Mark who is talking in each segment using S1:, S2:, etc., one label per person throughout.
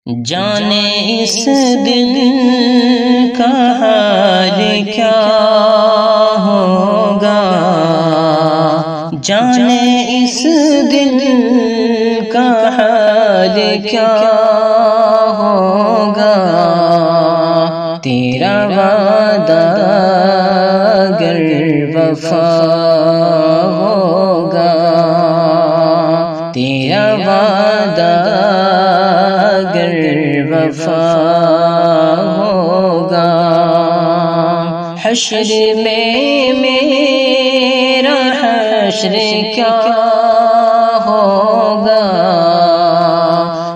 S1: جانے اس دل کا حال کیا ہوگا، جانے اس دل کا حال کیا ہوگا، تیرا وعدہ اگر وفا ہوگا، تیرا وعدہ اگر وفا ہوگا، حشر میں میرا حشر کیا ہوگا،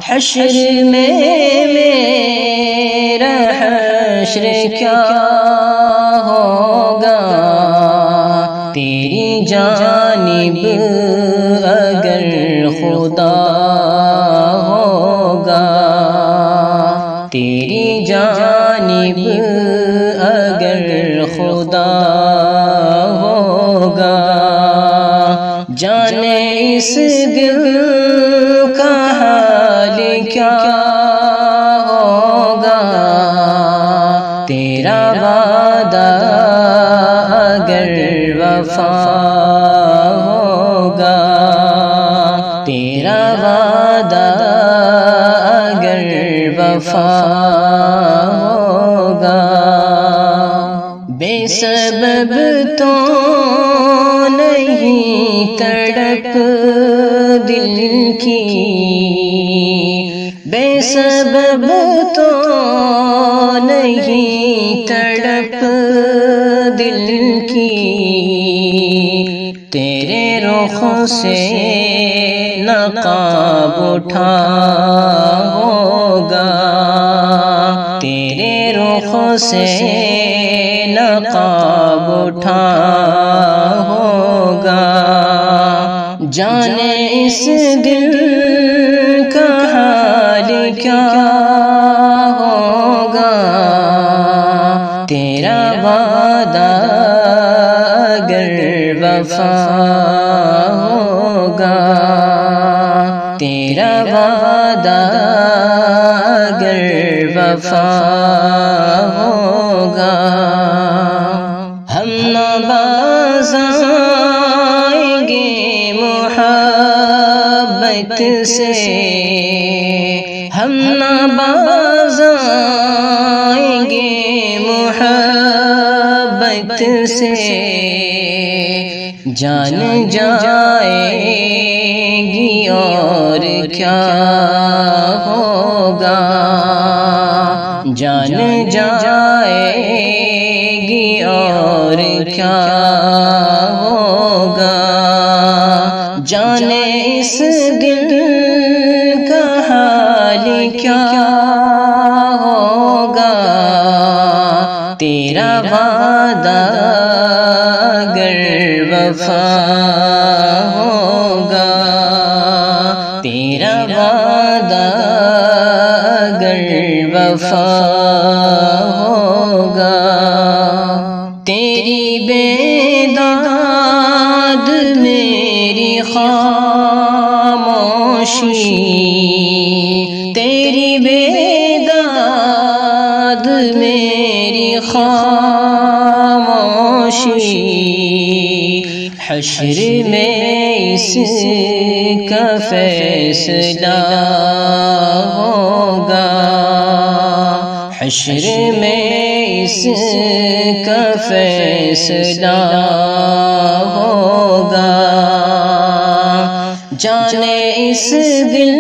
S1: حشر میں میرا حشر کیا ہوگا، تیری جانب اگر خدا ہوگا، تیری جانب اگر خدا ہوگا، جانے اس دل کا حال کیا ہوگا، تیرا وعدہ اگر وفا ہوگا، تیرا وعدہ اگر وفا ہوگا، بے سبب تو نہیں تڑپ دل کی، بے سبب تو نہیں تڑپ دل کی، تیرے رخ سے نقاب اٹھا ہوگا، تیرے رخ سے نقاب اٹھا ہوگا، جانے اس دل کا حال کیا ہوگا، تیرا وعدہ اگر وفا ہوگا، تیرا وعدہ اگر وفا ہوگا، ہم نہ باز آئیں گے محبت سے، ہم نہ باز آئیں گے محبت سے، جان جائے گی اور کیا ہوگا، جان جائے گی اور کیا ہوگا، جانے اس دل کا حال کیا ہوگا، تیرا وعدہ اگر وفا ہوگا، تیرا وعدہ اگر وفا ہوگا، تیری بیداد میری خاموشی، تیری بیداد میری خاموشی، حشر میں اس کا فیصلہ ہوگا، حشر میں اس کا فیصلہ ہوگا، جانے اس دل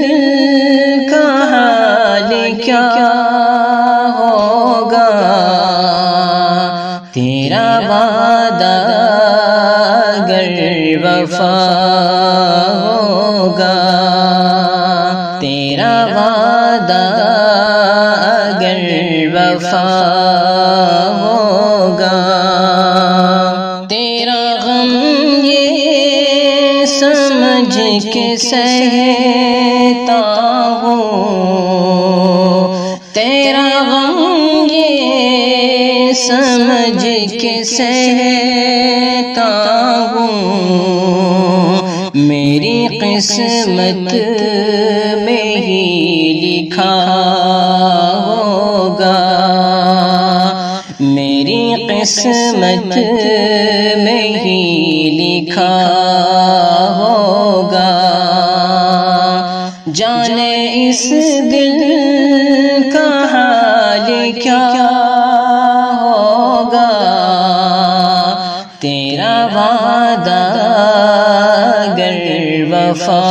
S1: کا حال کیا ہوگا، تیرا وعدہ اگر وفا ہوگا، تیرا وعدہ اگر وفا ہوگا، تیرا غم یہ سمجھ کے سہتا ہوں، تیرا غم یہ سمجھ کے سہتا ہوں، میری قسمت میں ہی لکھا ہوگا، میری قسمت میں ہی لکھا ہوگا، جانے اس دل کا حال کیا ہوگا، تیرا وعدہ اگر وفا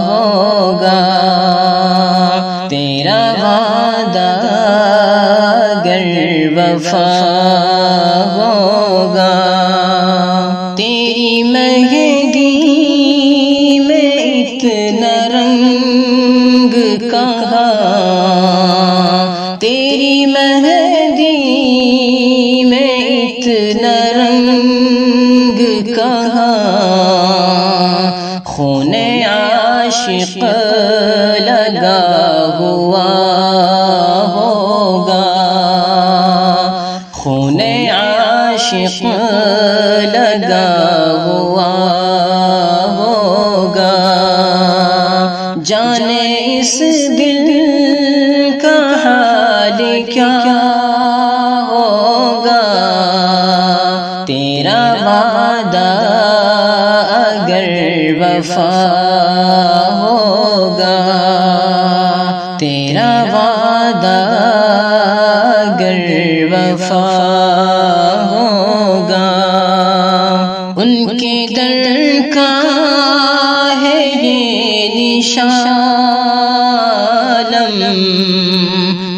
S1: ہوگا، تیرا وعدہ اگر وفا ہوگا، تیری مہندی میں اتنا رنگ کہاں، تیری مہندی میں اتنا رنگ کہاں، خون عاشق لگا ہوا ہوگا، خون عاشق لگا ہوا ہوگا، جانے اس دل کا حال کیا ہوگا، تیرا وعدہ اگر وفا ہوگا، تیرا وعدہ اگر وفا ہوگا، ان کے در کا ہے یہ نشان،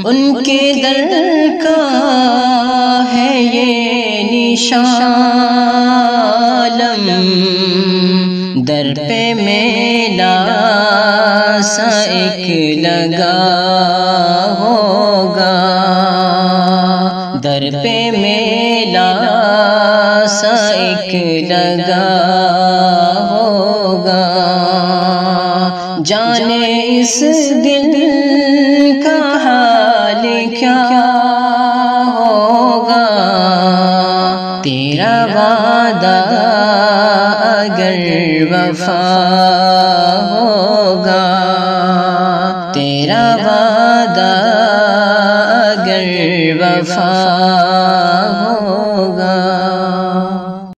S1: ان کے در کا ہے یہ نشان، در پہ میلا سا ایک لگا ہوگا، در پہ میلا سا ایک لگا ہوگا، جانے اس دل کا حال کیا ہوگا، تیرا وعدہ اگر وفا ہوگا، تیرا وعدہ اگر وفا